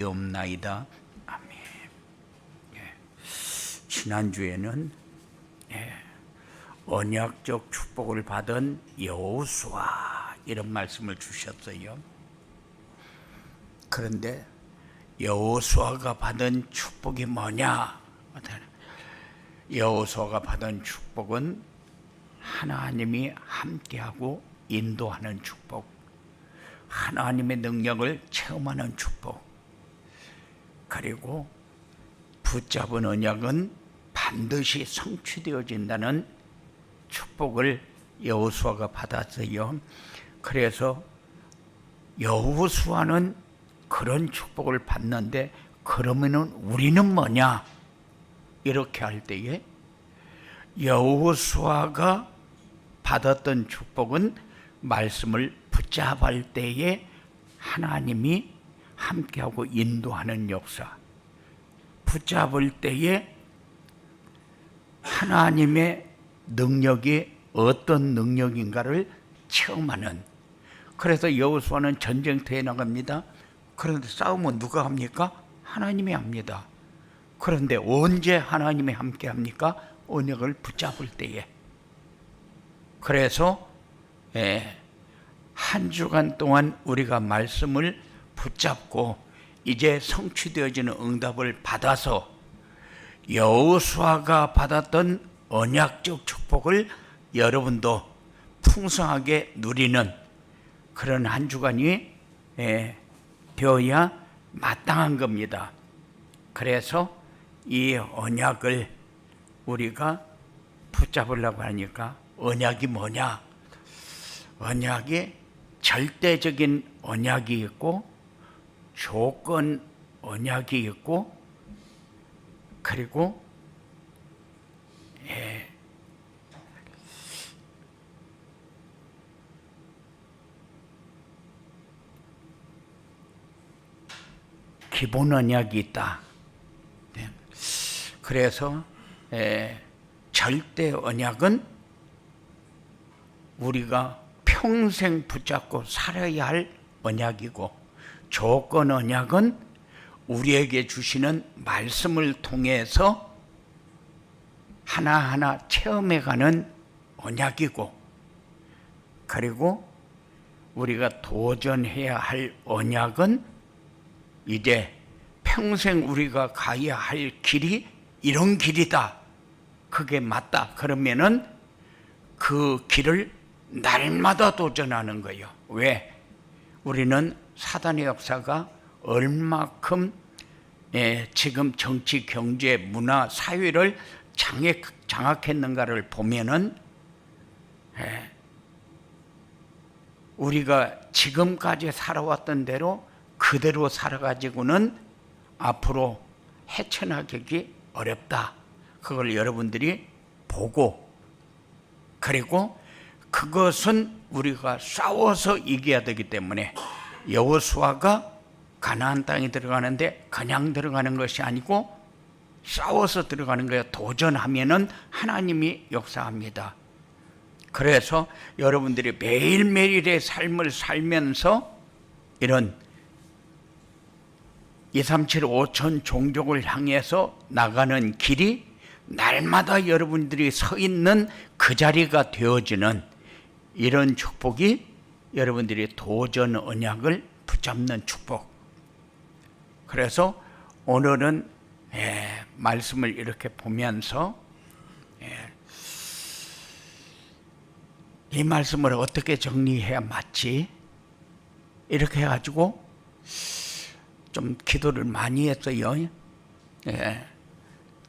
없나이다. 아멘. 지난주에는 언약적 축복을 받은 여호수아 이런 말씀을 주셨어요. 그런데 여호수아가 받은 축복이 뭐냐? 여호수아가 받은 축복은 하나님이 함께하고 인도하는 축복, 하나님의 능력을 체험하는 축복, 그리고 붙잡은 언약은 반드시 성취되어진다는 축복을 여호수아가 받았어요. 그래서 여호수아는 그런 축복을 받는데 그러면은 우리는 뭐냐? 이렇게 할 때에 여호수아가 받았던 축복은 말씀을 붙잡을 때에 하나님이 함께하고 인도하는 역사, 붙잡을 때에 하나님의 능력이 어떤 능력인가를 체험하는. 그래서 여호수아는 전쟁터에 나갑니다. 그런데 싸움은 누가 합니까? 하나님이 합니다. 그런데 언제 하나님이 함께 합니까? 언약을 붙잡을 때에. 그래서 한 주간 동안 우리가 말씀을 붙잡고 이제 성취되어지는 응답을 받아서 여호수아가 받았던 언약적 축복을 여러분도 풍성하게 누리는 그런 한 주간이 되어야 마땅한 겁니다. 그래서 이 언약을 우리가 붙잡으려고 하니까 언약이 뭐냐? 언약이 절대적인 언약이 있고 조건 언약이 있고 그리고 기본 언약이 있다. 그래서 절대 언약은 우리가 평생 붙잡고 살아야 할 언약이고, 조건 언약은 우리에게 주시는 말씀을 통해서 하나하나 체험해가는 언약이고, 그리고 우리가 도전해야 할 언약은 이제 평생 우리가 가야 할 길이 이런 길이다, 그게 맞다, 그러면은 그 길을 날마다 도전하는 거예요. 왜? 우리는 사단의 역사가 얼마큼 지금 정치, 경제, 문화, 사회를 장악했는가를 보면은 우리가 지금까지 살아왔던 대로 그대로 살아가지고는 앞으로 헤쳐나가기 어렵다. 그걸 여러분들이 보고, 그리고 그것은 우리가 싸워서 이겨야 되기 때문에 여호수아가 가나안 땅에 들어가는데 그냥 들어가는 것이 아니고 싸워서 들어가는 거예요. 도전하면은 하나님이 역사합니다. 그래서 여러분들이 매일매일의 삶을 살면서 이런 237 5천 종족을 향해서 나가는 길이 날마다 여러분들이 서 있는 그 자리가 되어지는 이런 축복이 여러분들이 도전 언약을 붙잡는 축복. 그래서 오늘은 말씀을 이렇게 보면서 이 말씀을 어떻게 정리해야 맞지? 이렇게 해가지고 좀 기도를 많이 했어요.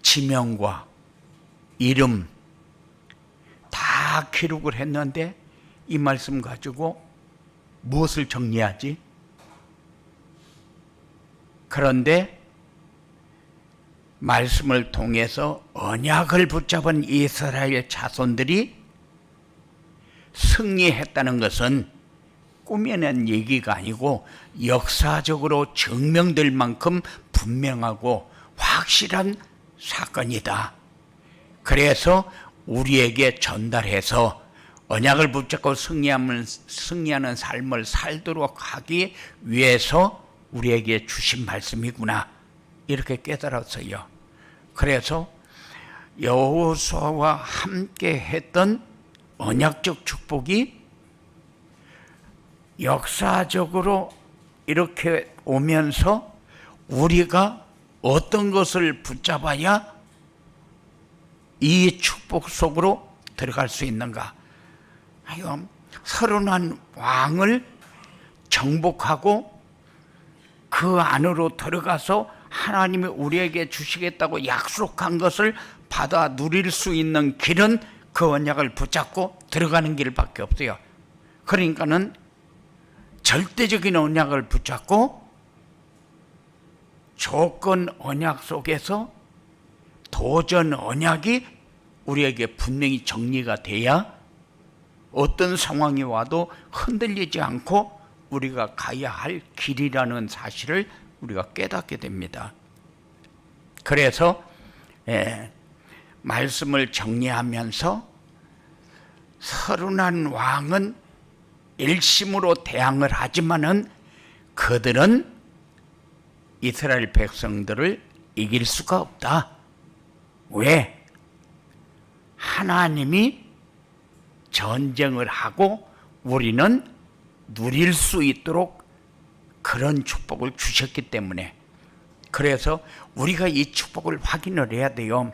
지명과 이름 다 기록을 했는데 이 말씀 가지고 무엇을 정리하지? 그런데 말씀을 통해서 언약을 붙잡은 이스라엘 자손들이 승리했다는 것은 꾸며낸 얘기가 아니고 역사적으로 증명될 만큼 분명하고 확실한 사건이다. 그래서 우리에게 전달해서 언약을 붙잡고 승리하는 삶을 살도록 하기 위해서 우리에게 주신 말씀이구나 이렇게 깨달았어요. 그래서 여호수아와 함께 했던 언약적 축복이 역사적으로 이렇게 오면서 우리가 어떤 것을 붙잡아야 이 축복 속으로 들어갈 수 있는가? 하여금 31 왕을 정복하고 그 안으로 들어가서 하나님이 우리에게 주시겠다고 약속한 것을 받아 누릴 수 있는 길은 그 언약을 붙잡고 들어가는 길밖에 없어요. 그러니까는 절대적인 언약을 붙잡고 조건 언약 속에서 도전 언약이 우리에게 분명히 정리가 돼야 어떤 상황이 와도 흔들리지 않고 우리가 가야 할 길이라는 사실을 우리가 깨닫게 됩니다. 그래서 말씀을 정리하면서 31 왕은 일심으로 대항을 하지만은 그들은 이스라엘 백성들을 이길 수가 없다. 왜? 하나님이 전쟁을 하고 우리는 누릴 수 있도록 그런 축복을 주셨기 때문에, 그래서 우리가 이 축복을 확인을 해야 돼요.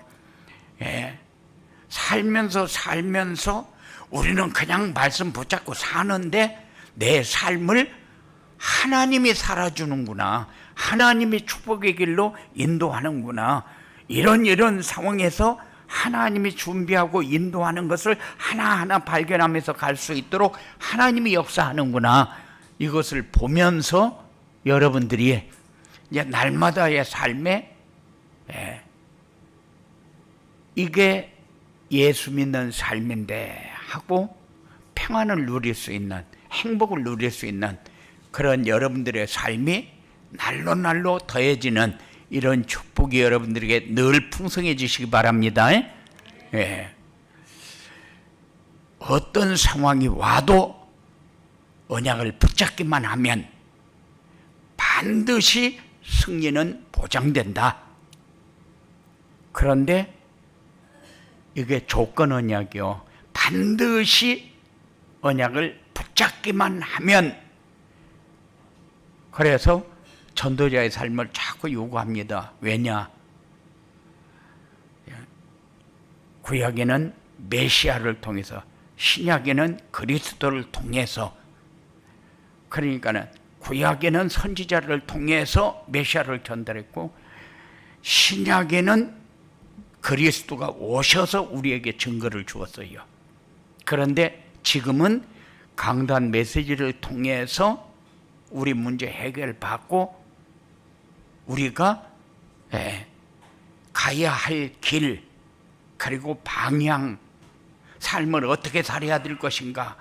살면서 우리는 그냥 말씀 붙잡고 사는데 내 삶을 하나님이 살아주는구나, 하나님이 축복의 길로 인도하는구나, 이런 상황에서 하나님이 준비하고 인도하는 것을 하나하나 발견하면서 갈 수 있도록 하나님이 역사하는구나, 이것을 보면서 여러분들이 이제 날마다의 삶에 이게 예수 믿는 삶인데 하고 평안을 누릴 수 있는, 행복을 누릴 수 있는 그런 여러분들의 삶이 날로 더해지는 이런 축복이 여러분들에게 늘 풍성해지시기 바랍니다. 어떤 상황이 와도 언약을 붙잡기만 하면 반드시 승리는 보장된다. 그런데 이게 조건 언약이요, 반드시 언약을 붙잡기만 하면, 그래서 전도자의 삶을 자꾸 요구합니다. 왜냐? 구약에는 메시아를 통해서, 신약에는 그리스도를 통해서, 그러니까는 구약에는 선지자를 통해서 메시아를 전달했고 신약에는 그리스도가 오셔서 우리에게 증거를 주었어요. 그런데 지금은 강단 메시지를 통해서 우리 문제 해결받고 우리가 가야 할 길, 그리고 방향, 삶을 어떻게 살아야 될 것인가,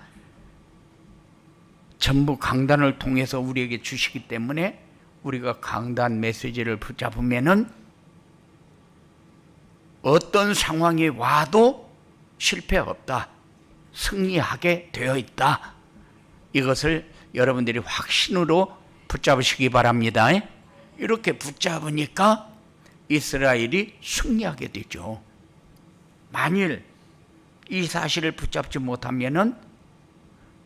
전부 강단을 통해서 우리에게 주시기 때문에 우리가 강단 메시지를 붙잡으면은 어떤 상황이 와도 실패 없다, 승리하게 되어 있다. 이것을 여러분들이 확신으로 붙잡으시기 바랍니다. 이렇게 붙잡으니까 이스라엘이 승리하게 되죠. 만일 이 사실을 붙잡지 못하면은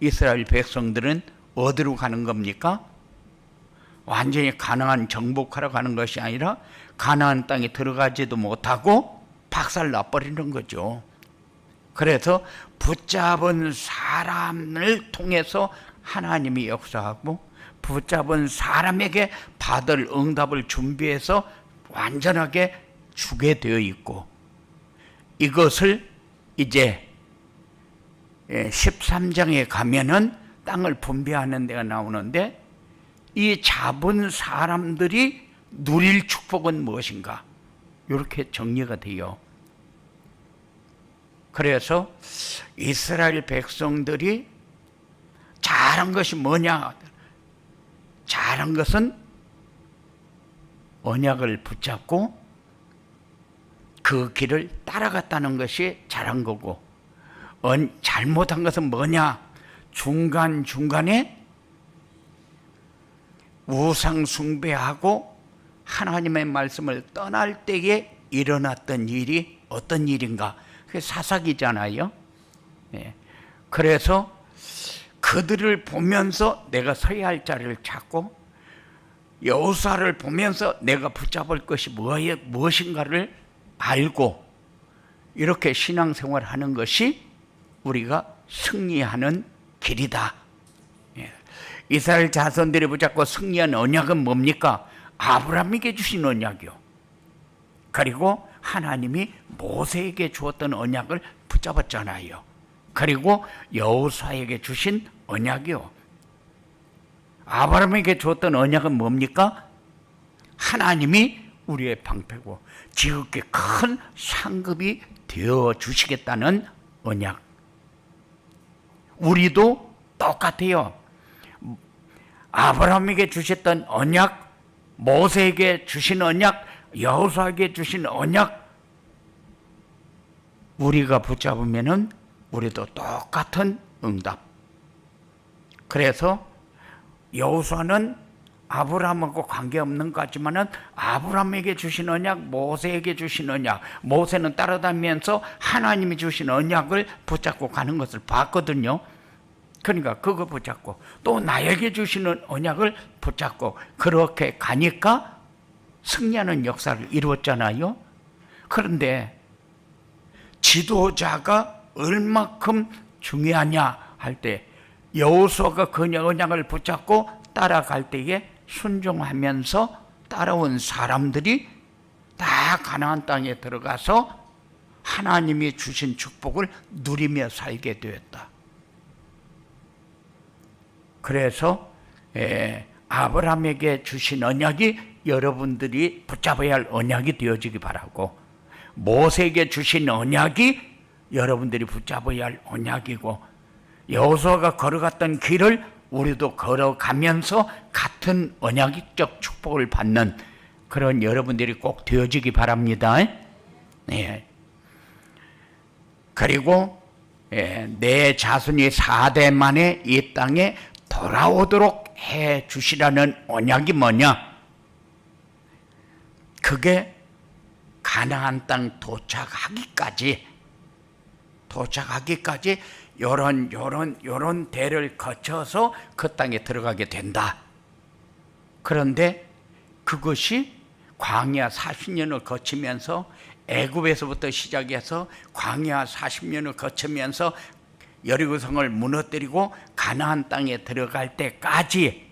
이스라엘 백성들은 어디로 가는 겁니까? 완전히 가나안 정복하러 가는 것이 아니라 가나안 땅에 들어가지도 못하고 박살 나버리는 거죠. 그래서 붙잡은 사람을 통해서 하나님이 역사하고 붙잡은 사람에게 받을 응답을 준비해서 완전하게 주게 되어 있고, 이것을 이제 13장에 가면은 땅을 분배하는 데가 나오는데, 이 잡은 사람들이 누릴 축복은 무엇인가, 이렇게 정리가 돼요. 그래서 이스라엘 백성들이 잘한 것이 뭐냐? 잘한 것은 언약을 붙잡고 그 길을 따라갔다는 것이 잘한 거고, 잘못한 것은 뭐냐? 중간중간에 우상 숭배하고 하나님의 말씀을 떠날 때에 일어났던 일이 어떤 일인가? 그게 사사기잖아요. 예. 그래서 그들을 보면서 내가 서야 할 자리를 찾고 여호수아를 보면서 내가 붙잡을 것이 무엇인가를 알고 이렇게 신앙생활을 하는 것이 우리가 승리하는 길이다. 예. 이스라엘 자손들이 붙잡고 승리한 언약은 뭡니까? 아브라함에게 주신 언약이요. 그리고 하나님이 모세에게 주었던 언약을 붙잡았잖아요. 그리고 여호수아에게 주신 언약이요. 아브라함에게 주었던 언약은 뭡니까? 하나님이 우리의 방패고 지극히 큰 상급이 되어 주시겠다는 언약. 우리도 똑같아요. 아브라함에게 주셨던 언약, 모세에게 주신 언약, 여호수아에게 주신 언약, 우리가 붙잡으면은 우리도 똑같은 응답. 그래서 여호수아는 아브라함하고 관계없는 것 같지만은 아브라함에게 주신 언약, 모세에게 주신 언약, 모세는 따라다니면서 하나님이 주신 언약을 붙잡고 가는 것을 봤거든요. 그러니까 그거 붙잡고 또 나에게 주시는 언약을 붙잡고 그렇게 가니까 승리하는 역사를 이루었잖아요. 그런데 지도자가 얼마큼 중요하냐 할 때 여호수아가 그 언약을 붙잡고 따라갈 때에 순종하면서 따라온 사람들이 다 가나안 땅에 들어가서 하나님이 주신 축복을 누리며 살게 되었다. 그래서 아브라함에게 주신 언약이 여러분들이 붙잡아야 할 언약이 되어지기 바라고, 모세에게 주신 언약이 여러분들이 붙잡아야 할 언약이고, 여호수아가 걸어갔던 길을 우리도 걸어가면서 같은 언약적 축복을 받는 그런 여러분들이 꼭 되어지기 바랍니다. 네. 그리고 내 자손이 4대 만에 이 땅에 돌아오도록 해 주시라는 언약이 뭐냐? 그게 가나안 땅 도착하기까지 요런 대를 거쳐서 그 땅에 들어가게 된다. 그런데 그것이 광야 40년을 거치면서 애굽에서부터 시작해서 광야 40년을 거치면서 여리고성을 무너뜨리고 가나안 땅에 들어갈 때까지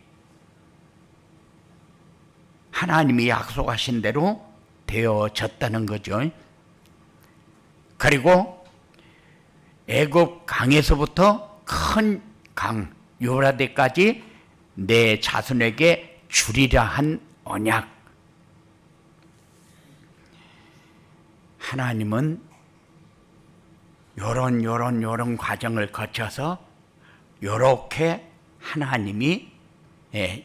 하나님이 약속하신 대로 되어졌다는 거죠. 그리고 애굽 강에서부터 큰 강 유브라데까지 내 자손에게 주리라 한 언약. 하나님은 요런 과정을 거쳐서 요렇게 하나님이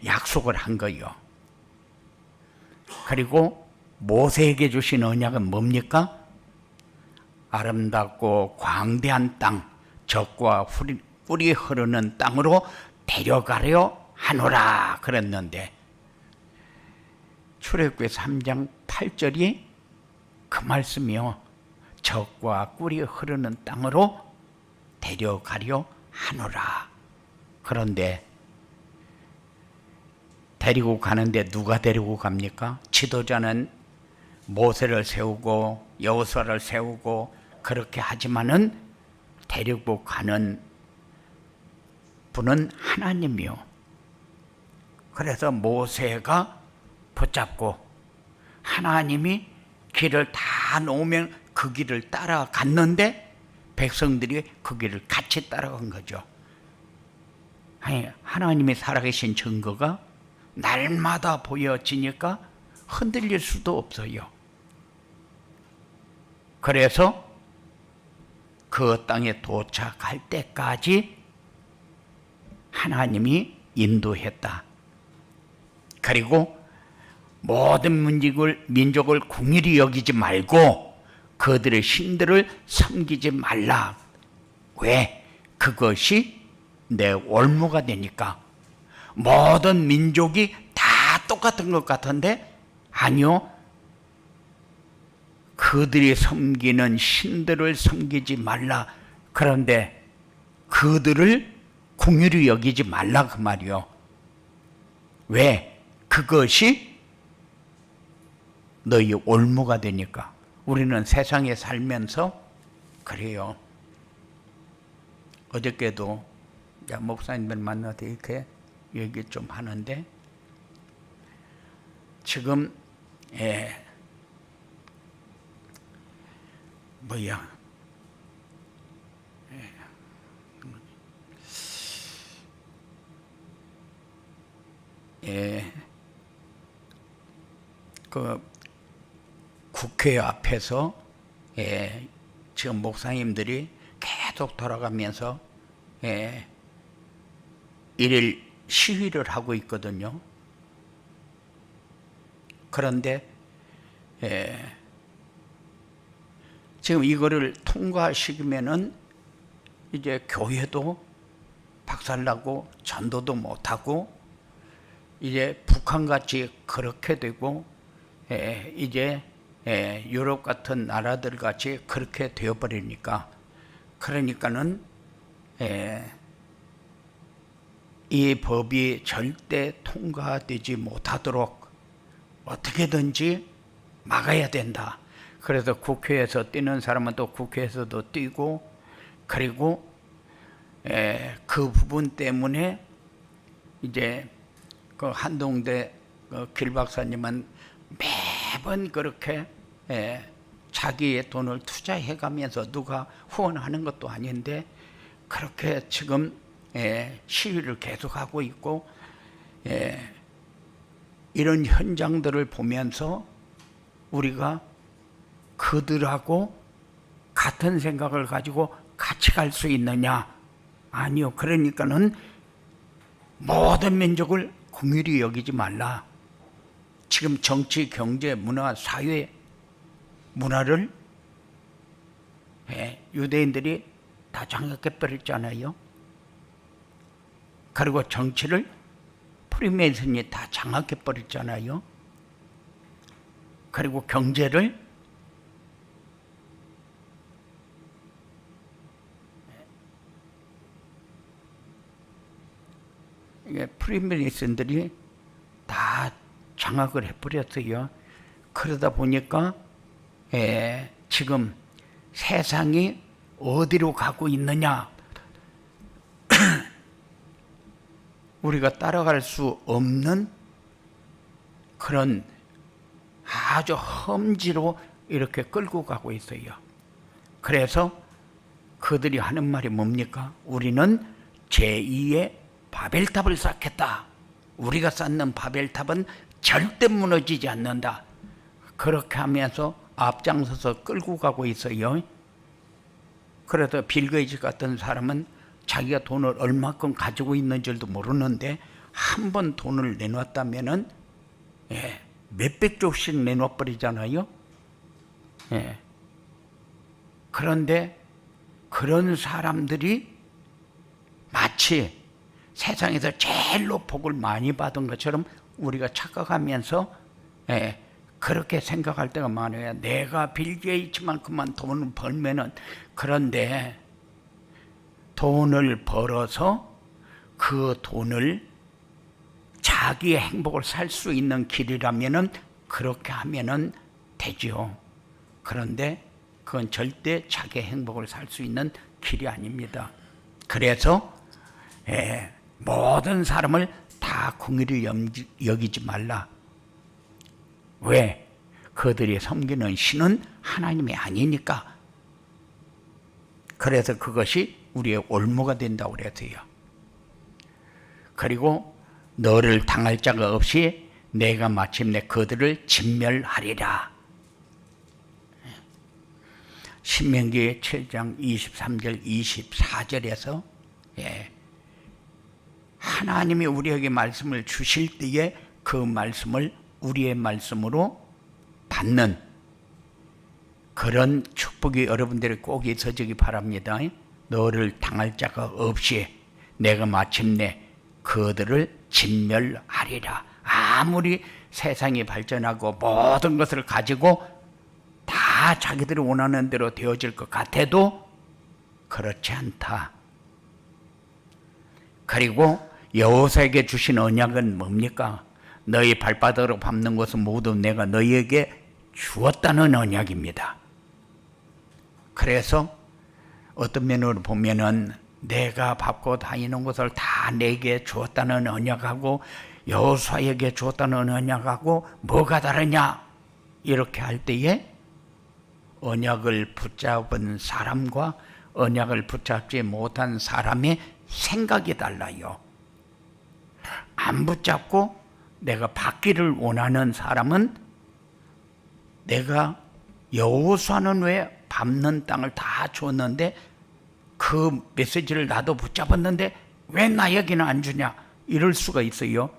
약속을 한 거예요. 그리고 모세에게 주신 언약은 뭡니까? 아름답고 광대한 땅, 젖과 꿀이 흐르는 땅으로 데려가려 하노라 그랬는데, 출애굽기 3장 8절이 그 말씀이요. 젖과 꿀이 흐르는 땅으로 데려가려 하노라. 그런데 데리고 가는데 누가 데리고 갑니까? 지도자는 모세를 세우고 여호수아를 세우고 그렇게 하지만은 데리고 가는 분은 하나님이요. 그래서 모세가 붙잡고 하나님이 길을 다 놓으면 그 길을 따라갔는데 백성들이 그 길을 같이 따라간 거죠. 아니, 하나님이 살아계신 증거가 날마다 보여지니까 흔들릴 수도 없어요. 그래서 그 땅에 도착할 때까지 하나님이 인도했다. 그리고 모든 민족을 궁일이 여기지 말고 그들의 신들을 섬기지 말라. 왜? 그것이 내 올무가 되니까. 모든 민족이 다 똑같은 것 같은데 아니요. 그들이 섬기는 신들을 섬기지 말라. 그런데 그들을 긍휼히 여기지 말라 그 말이요. 왜? 그것이 너희 올무가 되니까. 우리는 세상에 살면서 그래요. 어저께도 목사님들 만나서 이렇게 얘기 좀 하는데 지금 그 국회 앞에서 지금 목사님들이 계속 돌아가면서 일일 시위를 하고 있거든요. 그런데 지금 이거를 통과시키면은 이제 교회도 박살나고 전도도 못하고 이제 북한같이 그렇게 되고 이제 유럽 같은 나라들 같이 그렇게 되어버리니까 그러니까는 이 법이 절대 통과되지 못하도록 어떻게든지 막아야 된다. 그래서 국회에서 뛰는 사람은 또 국회에서도 뛰고 그리고 그 부분 때문에 이제 그 한동대 길 박사님은 매번 그렇게 자기의 돈을 투자해 가면서 누가 후원하는 것도 아닌데 그렇게 지금 시위를 계속하고 있고 이런 현장들을 보면서 우리가 그들하고 같은 생각을 가지고 같이 갈 수 있느냐? 아니요. 그러니까는 모든 민족을 긍휼히 여기지 말라. 지금 정치, 경제, 문화, 사회, 문화를 유대인들이 다 장악해버렸잖아요. 그리고 정치를 프리메이슨이 다 장악해버렸잖아요. 그리고 경제를 프리메이슨들이 다 장악을 해버렸어요. 그러다 보니까 지금 세상이 어디로 가고 있느냐 우리가 따라갈 수 없는 그런 아주 험지로 이렇게 끌고 가고 있어요. 그래서 그들이 하는 말이 뭡니까? 우리는 제2의 바벨탑을 쌓겠다. 우리가 쌓는 바벨탑은 절대 무너지지 않는다. 그렇게 하면서 앞장서서 끌고 가고 있어요. 그래서 빌 게이츠 같은 사람은 자기가 돈을 얼마큼 가지고 있는 줄도 모르는데 한 번 돈을 내놨다면은 몇백 조씩 내놔버리잖아요. 그런데 그런 사람들이 마치 세상에서 제일로 복을 많이 받은 것처럼 우리가 착각하면서 그렇게 생각할 때가 많아요. 내가 빌 게이츠만큼만 돈을 벌면은. 그런데 돈을 벌어서 그 돈을 자기의 행복을 살 수 있는 길이라면은 그렇게 하면은 되죠. 그런데 그건 절대 자기의 행복을 살 수 있는 길이 아닙니다. 그래서 모든 사람을 다 긍휼히 여기지 말라. 왜? 그들이 섬기는 신은 하나님이 아니니까. 그래서 그것이 우리의 올무가 된다고 그랬어요. 그리고 너를 당할 자가 없이 내가 마침내 그들을 진멸하리라. 신명기 7장 23절 24절에서 하나님이 우리에게 말씀을 주실 때에 그 말씀을 우리의 말씀으로 받는 그런 축복이 여러분들이 꼭 있어지기 바랍니다. 너를 당할 자가 없이 내가 마침내 그들을 진멸하리라. 아무리 세상이 발전하고 모든 것을 가지고 다 자기들이 원하는 대로 되어질 것 같아도 그렇지 않다. 그리고 여호수아에게 주신 언약은 뭡니까? 너희 발바닥으로 밟는 것은 모두 내가 너희에게 주었다는 언약입니다. 그래서 어떤 면으로 보면은 내가 밟고 다니는 것을 다 내게 주었다는 언약하고 여호수아에게 주었다는 언약하고 뭐가 다르냐? 이렇게 할 때에 언약을 붙잡은 사람과 언약을 붙잡지 못한 사람의 생각이 달라요. 안 붙잡고 내가 받기를 원하는 사람은 내가 여호수아는 왜 밟는 땅을 다 줬는데 그 메시지를 나도 붙잡았는데 왜 나에게는 안 주냐 이럴 수가 있어요.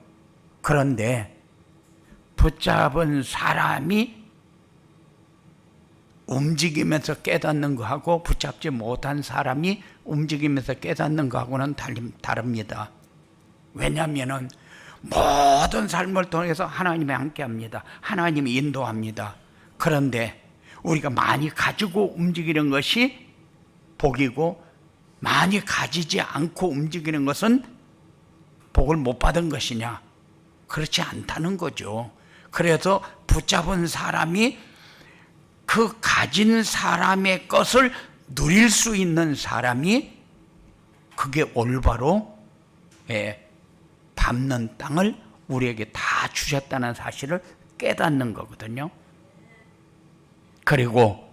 그런데 붙잡은 사람이 움직이면서 깨닫는 거하고 붙잡지 못한 사람이 움직이면서 깨닫는 거하고는 다릅니다. 왜냐하면 모든 삶을 통해서 하나님이 함께합니다. 하나님이 인도합니다. 그런데 우리가 많이 가지고 움직이는 것이 복이고 많이 가지지 않고 움직이는 것은 복을 못 받은 것이냐? 그렇지 않다는 거죠. 그래서 붙잡은 사람이 그 가진 사람의 것을 누릴 수 있는 사람이 그게 올바로 밟는 땅을 우리에게 다 주셨다는 사실을 깨닫는 거거든요. 그리고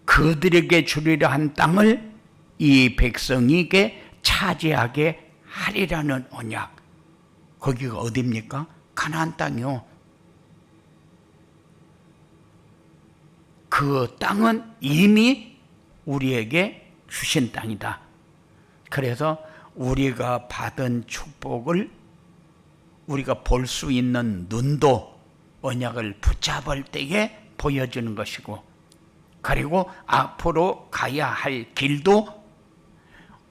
그들에게 주리려 한 땅을 이 백성에게 차지하게 하리라는 언약. 거기가 어디입니까? 가나안 땅이요. 그 땅은 이미 우리에게 주신 땅이다. 그래서 우리가 받은 축복을 우리가 볼 수 있는 눈도 언약을 붙잡을 때에 보여주는 것이고, 그리고 앞으로 가야 할 길도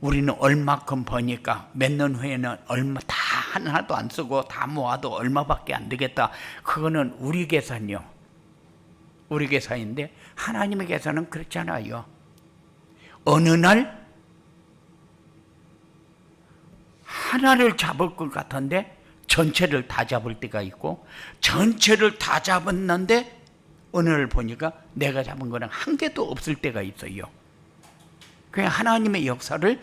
우리는 얼마큼 버니까 몇 년 후에는 얼마 다 하나도 안 쓰고 다 모아도 얼마밖에 안 되겠다. 그거는 우리 계산이요. 우리 계산인데 하나님의 계산은 그렇잖아요. 어느 날 하나를 잡을 것 같은데 전체를 다 잡을 때가 있고, 전체를 다 잡았는데 어느 날 보니까 내가 잡은 거는 한 개도 없을 때가 있어요. 그냥 하나님의 역사를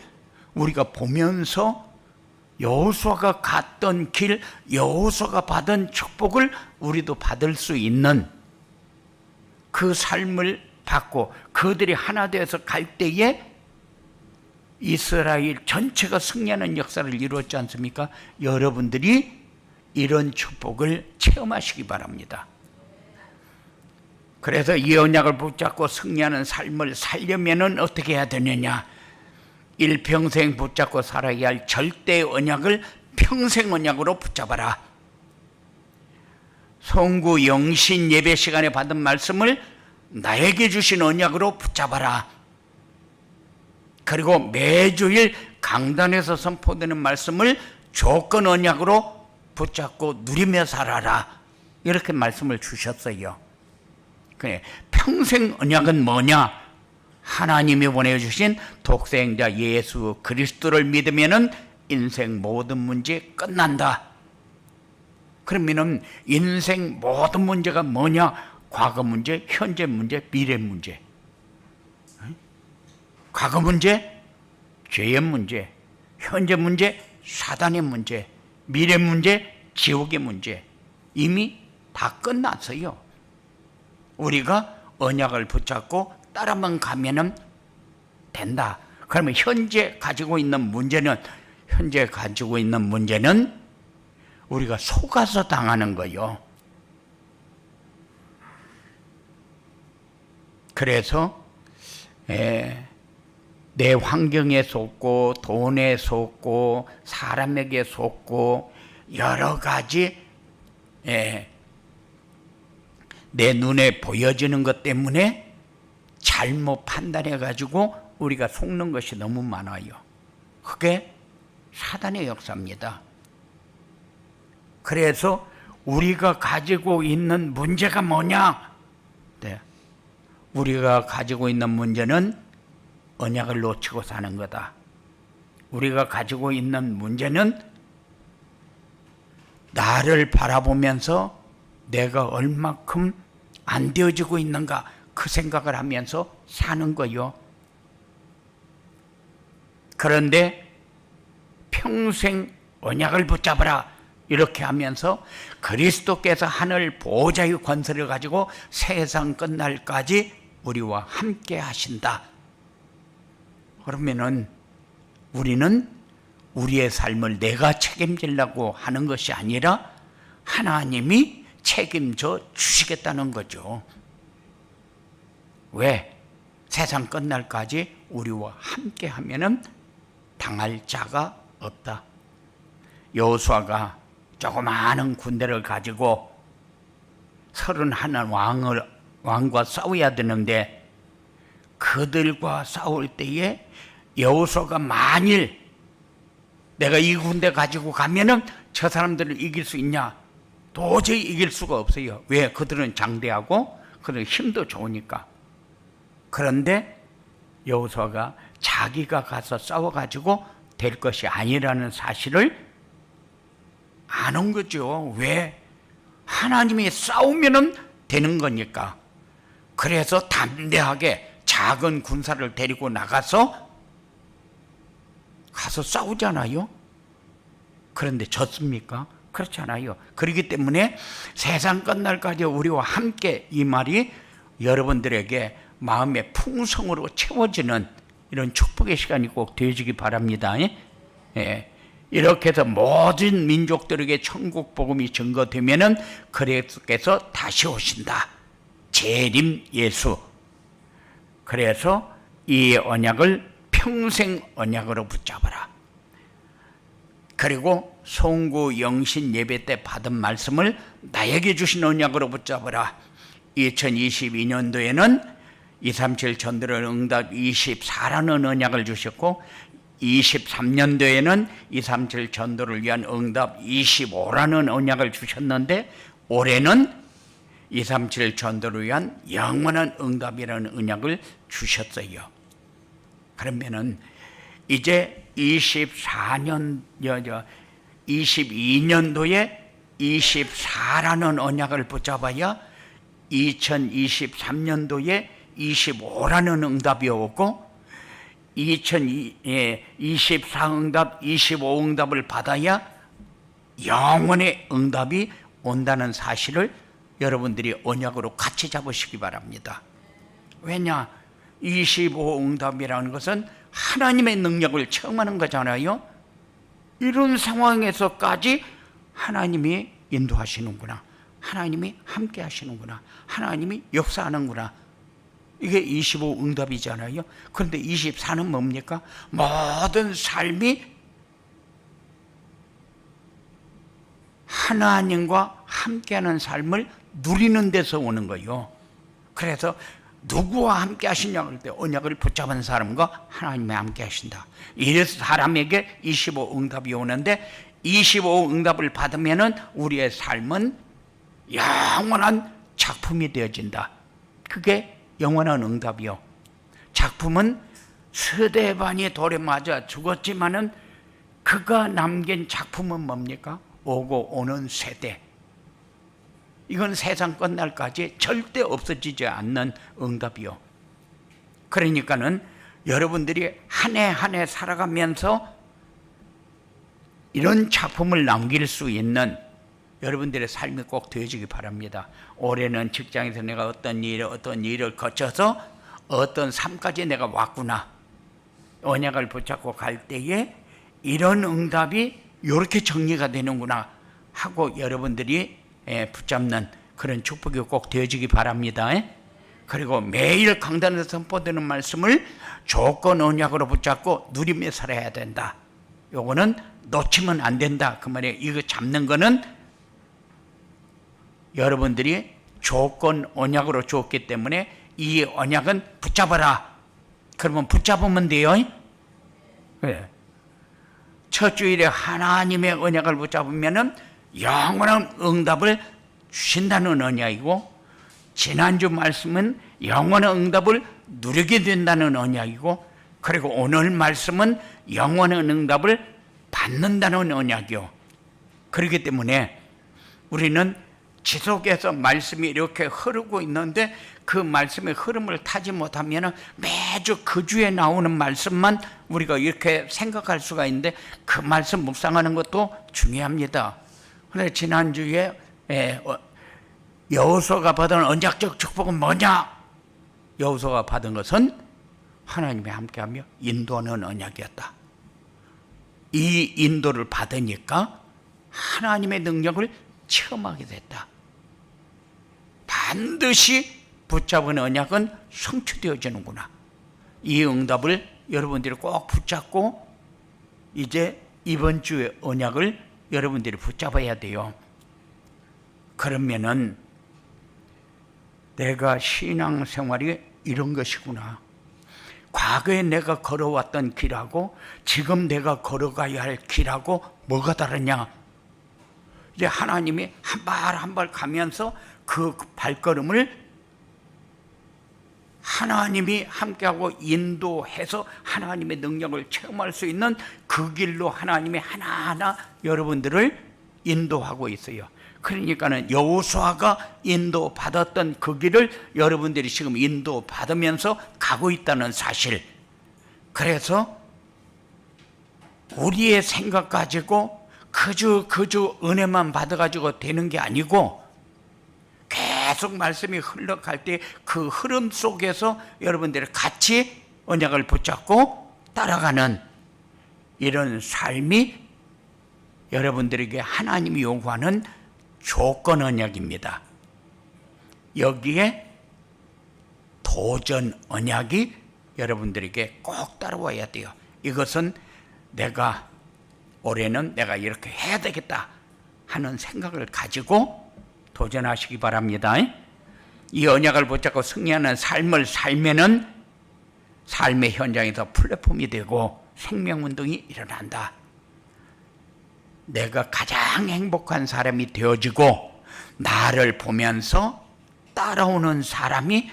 우리가 보면서 여호수아가 갔던 길, 여호수아가 받은 축복을 우리도 받을 수 있는 그 삶을 받고 그들이 하나 되어서 갈 때에 이스라엘 전체가 승리하는 역사를 이루었지 않습니까? 여러분들이 이런 축복을 체험하시기 바랍니다. 그래서 이 언약을 붙잡고 승리하는 삶을 살려면은 어떻게 해야 되느냐? 일평생 붙잡고 살아야 할 절대 언약을 평생 언약으로 붙잡아라. 송구 영신 예배 시간에 받은 말씀을 나에게 주신 언약으로 붙잡아라. 그리고 매주일 강단에서 선포되는 말씀을 조건 언약으로 붙잡고 누리며 살아라. 이렇게 말씀을 주셨어요. 그래, 평생 언약은 뭐냐? 하나님이 보내주신 독생자 예수 그리스도를 믿으면은 인생 모든 문제 끝난다. 그러면은 인생 모든 문제가 뭐냐? 과거 문제, 현재 문제, 미래 문제. 과거 문제, 죄의 문제, 현재 문제, 사단의 문제, 미래 문제, 지옥의 문제. 이미 다 끝났어요. 우리가 언약을 붙잡고 따라만 가면은 된다. 그러면 현재 가지고 있는 문제는 우리가 속아서 당하는 거요. 그래서 내 환경에 속고 돈에 속고 사람에게 속고 여러 가지 내 눈에 보여지는 것 때문에 잘못 판단해 가지고 우리가 속는 것이 너무 많아요. 그게 사단의 역사입니다. 그래서 우리가 가지고 있는 문제가 뭐냐? 네. 우리가 가지고 있는 문제는 언약을 놓치고 사는 거다. 우리가 가지고 있는 문제는 나를 바라보면서 내가 얼마큼 안 되어지고 있는가 그 생각을 하면서 사는 거요. 그런데 평생 언약을 붙잡아라 이렇게 하면서 그리스도께서 하늘 보좌의 권세를 가지고 세상 끝날까지 우리와 함께 하신다. 그러면은 우리는 우리의 삶을 내가 책임지려고 하는 것이 아니라 하나님이 책임져 주시겠다는 거죠. 왜? 세상 끝날까지 우리와 함께 하면은 당할 자가 없다. 여호수아가 조그마한 군대를 가지고 31 왕과 싸워야 되는데 그들과 싸울 때에 여호수아가 만일 내가 이 군대 가지고 가면은 저 사람들을 이길 수 있냐? 도저히 이길 수가 없어요. 왜? 그들은 장대하고 그들은 힘도 좋으니까. 그런데 여호수아가 자기가 가서 싸워가지고 될 것이 아니라는 사실을 아는 거죠. 왜? 하나님이 싸우면은 되는 거니까. 그래서 담대하게 작은 군사를 데리고 나가서 싸우잖아요. 그런데 졌습니까? 그렇지 않아요. 그렇기 때문에 세상 끝날까지 우리와 함께 이 말이 여러분들에게 마음의 풍성으로 채워지는 이런 축복의 시간이 꼭 되어지기 바랍니다. 예. 이렇게 해서 모든 민족들에게 천국 복음이 증거되면은 그리스도께서 다시 오신다. 재림 예수. 그래서 이 언약을 평생 언약으로 붙잡아라. 그리고 송구 영신 예배 때 받은 말씀을 나에게 주신 언약으로 붙잡아라. 2022년도에는 237 전도를 응답 24라는 언약을 주셨고 23년도에는 237 전도를 위한 응답 25라는 언약을 주셨는데 올해는 237 전도를 위한 영원한 응답이라는 언약을 주셨어요. 그러면은 이제 22년도에 24라는 언약을 붙잡아야 2023년도에 25라는 응답이 오고 2024 응답, 25 응답을 받아야 영원의 응답이 온다는 사실을 여러분들이 언약으로 같이 잡으시기 바랍니다. 왜냐? 25 응답이라는 것은 하나님의 능력을 체험하는 거잖아요. 이런 상황에서까지 하나님이 인도하시는구나. 하나님이 함께 하시는구나. 하나님이 역사하는구나. 이게 25 응답이잖아요. 그런데 24는 뭡니까? 모든 삶이 하나님과 함께하는 삶을 누리는 데서 오는 거예요. 그래서 누구와 함께 하시냐고 할 때 언약을 붙잡은 사람과 하나님이 함께 하신다. 이래서 사람에게 25 응답이 오는데 25 응답을 받으면은 우리의 삶은 영원한 작품이 되어진다. 그게 영원한 응답이요. 작품은 스데반이 돌에 맞아 죽었지만은 그가 남긴 작품은 뭡니까? 오고 오는 세대. 이건 세상 끝날까지 절대 없어지지 않는 응답이요. 그러니까는 여러분들이 한 해 한 해 살아가면서 이런 작품을 남길 수 있는 여러분들의 삶이 꼭 되어지기 바랍니다. 올해는 직장에서 내가 어떤 일을 거쳐서 어떤 삶까지 내가 왔구나. 언약을 붙잡고 갈 때에 이런 응답이 이렇게 정리가 되는구나 하고 여러분들이 붙잡는 그런 축복이 꼭 되어지기 바랍니다. 그리고 매일 강단에서 선포되는 말씀을 조건 언약으로 붙잡고 누리며 살아야 된다. 요거는 놓치면 안 된다. 그 말이에요. 이거 잡는 거는 여러분들이 조건 언약으로 주었기 때문에 이 언약은 붙잡아라. 그러면 붙잡으면 돼요. 네. 첫 주일에 하나님의 언약을 붙잡으면은 영원한 응답을 주신다는 언약이고, 지난주 말씀은 영원한 응답을 누리게 된다는 언약이고, 그리고 오늘 말씀은 영원한 응답을 받는다는 언약이요. 그렇기 때문에 우리는 지속해서 말씀이 이렇게 흐르고 있는데 그 말씀의 흐름을 타지 못하면 매주 그 주에 나오는 말씀만 우리가 이렇게 생각할 수가 있는데, 그 말씀 묵상하는 것도 중요합니다. 그런데 지난주에 여호수아가 받은 언약적 축복은 뭐냐? 여호수아가 받은 것은 하나님이 함께하며 인도하는 언약이었다. 이 인도를 받으니까 하나님의 능력을 체험하게 됐다. 반드시 붙잡은 언약은 성취되어지는구나. 이 응답을 여러분들이 꼭 붙잡고 이제 이번 주의 언약을 여러분들이 붙잡아야 돼요. 그러면은 내가 신앙생활이 이런 것이구나. 과거에 내가 걸어왔던 길하고 지금 내가 걸어가야 할 길하고 뭐가 다르냐? 이제 하나님이 한 발 한 발 가면서 그 발걸음을 하나님이 함께하고 인도해서 하나님의 능력을 체험할 수 있는 그 길로 하나님이 하나하나 여러분들을 인도하고 있어요. 그러니까는 여호수아가 인도받았던 그 길을 여러분들이 지금 인도받으면서 가고 있다는 사실. 그래서 우리의 생각 가지고 그저 은혜만 받아가지고 되는 게 아니고, 계속 말씀이 흘러갈 때 그 흐름 속에서 여러분들이 같이 언약을 붙잡고 따라가는 이런 삶이 여러분들에게 하나님이 요구하는 조건 언약입니다. 여기에 도전 언약이 여러분들에게 꼭 따라와야 돼요. 이것은 내가 올해는 내가 이렇게 해야 되겠다 하는 생각을 가지고 도전하시기 바랍니다. 이 언약을 붙잡고 승리하는 삶을 살면은 삶의 현장에서 플랫폼이 되고 생명운동이 일어난다. 내가 가장 행복한 사람이 되어지고 나를 보면서 따라오는 사람이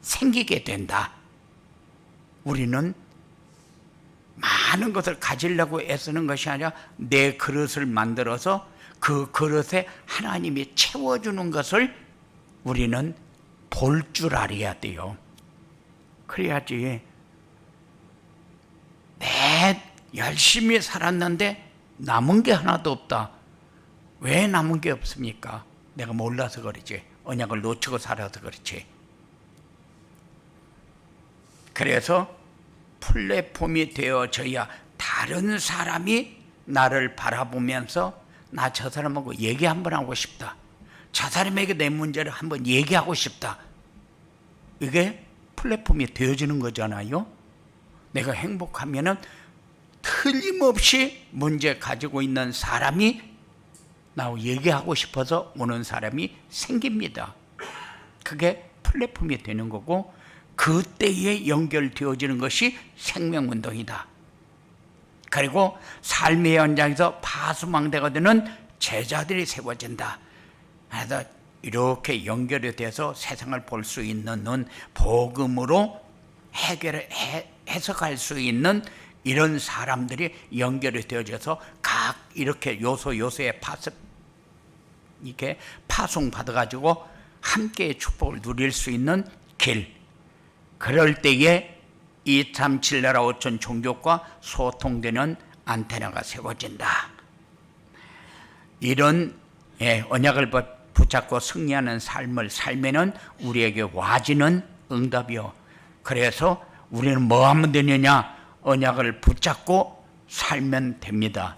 생기게 된다. 우리는 많은 것을 가지려고 애쓰는 것이 아니라 내 그릇을 만들어서 그 그릇에 하나님이 채워주는 것을 우리는 볼 줄 알아야 돼요. 그래야지 내 열심히 살았는데 남은 게 하나도 없다. 왜 남은 게 없습니까? 내가 몰라서 그렇지. 언약을 놓치고 살아서 그렇지. 그래서 플랫폼이 되어져야 다른 사람이 나를 바라보면서 나 저 사람하고 얘기 한번 하고 싶다. 저 사람에게 내 문제를 한번 얘기하고 싶다. 이게 플랫폼이 되어지는 거잖아요. 내가 행복하면은 틀림없이 문제 가지고 있는 사람이 나하고 얘기하고 싶어서 오는 사람이 생깁니다. 그게 플랫폼이 되는 거고, 그때에 연결되어지는 것이 생명운동이다. 그리고 삶의 현장에서 파수망대가 되는 제자들이 세워진다. 그래서 이렇게 연결이 돼서 세상을 볼 수 있는 눈, 복음으로 해석할 수 있는 이런 사람들이 연결이 되어져서 각 이렇게 요소에 이렇게 파송 받아가지고 함께 축복을 누릴 수 있는 길. 그럴 때에 237 나라 5천 종족과 소통되는 안테나가 세워진다. 이런 언약을 붙잡고 승리하는 삶을 살면은 우리에게 와지는 응답이요. 그래서 우리는 뭐 하면 되느냐? 언약을 붙잡고 살면 됩니다.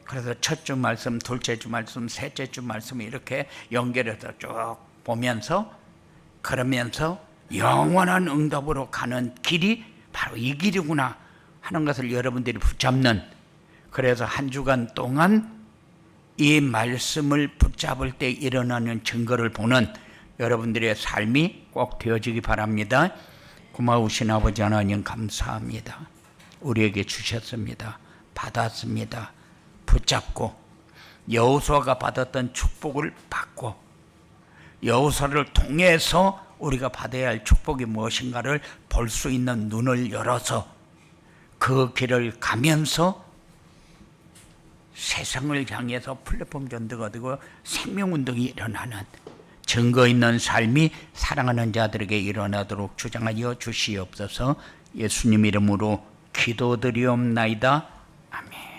그래서 첫 주 말씀, 둘째 주 말씀, 셋째 주 말씀 이렇게 연결해서 쭉 보면서, 그러면서 영원한 응답으로 가는 길이 바로 이 길이구나 하는 것을 여러분들이 붙잡는, 그래서 한 주간 동안 이 말씀을 붙잡을 때 일어나는 증거를 보는 여러분들의 삶이 꼭 되어지기 바랍니다. 고마우신 아버지 하나님 감사합니다. 우리에게 주셨습니다. 받았습니다. 붙잡고 여호수아가 받았던 축복을 받고 여호수아를 통해서 우리가 받아야 할 축복이 무엇인가를 볼 수 있는 눈을 열어서 그 길을 가면서 세상을 향해서 플랫폼 전도가 되고 생명운동이 일어나는 증거 있는 삶이 사랑하는 자들에게 일어나도록 주장하여 주시옵소서. 예수님 이름으로 기도드리옵나이다. 아멘.